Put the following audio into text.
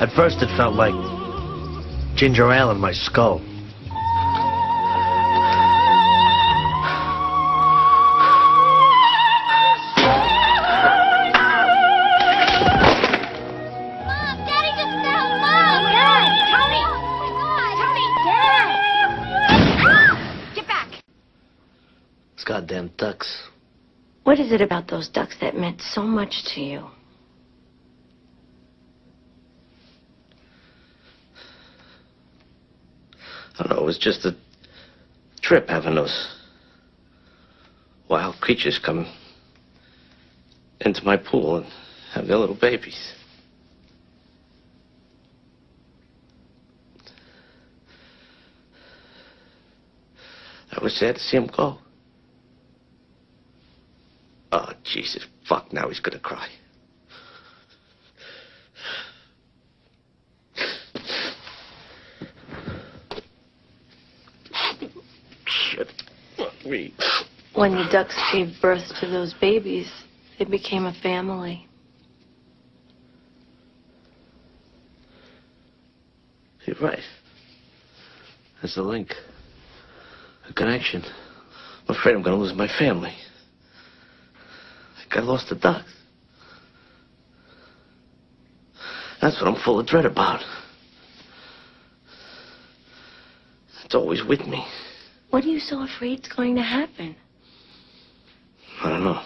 At first it felt like ginger ale in my skull. Goddamn ducks. What is it about those ducks that meant so much to you? I don't know, it was just a trip having those wild creatures come into my pool and have their little babies. I was sad to see him go. Oh, Jesus, fuck, now he's gonna cry. Shit. Fuck me. When the ducks gave birth to those babies, they became a family. You're right. There's a link. A connection. I'm afraid I'm gonna lose my family. I lost the ducks. That's what I'm full of dread about. It's always with me. What are you so afraid's going to happen? I don't know.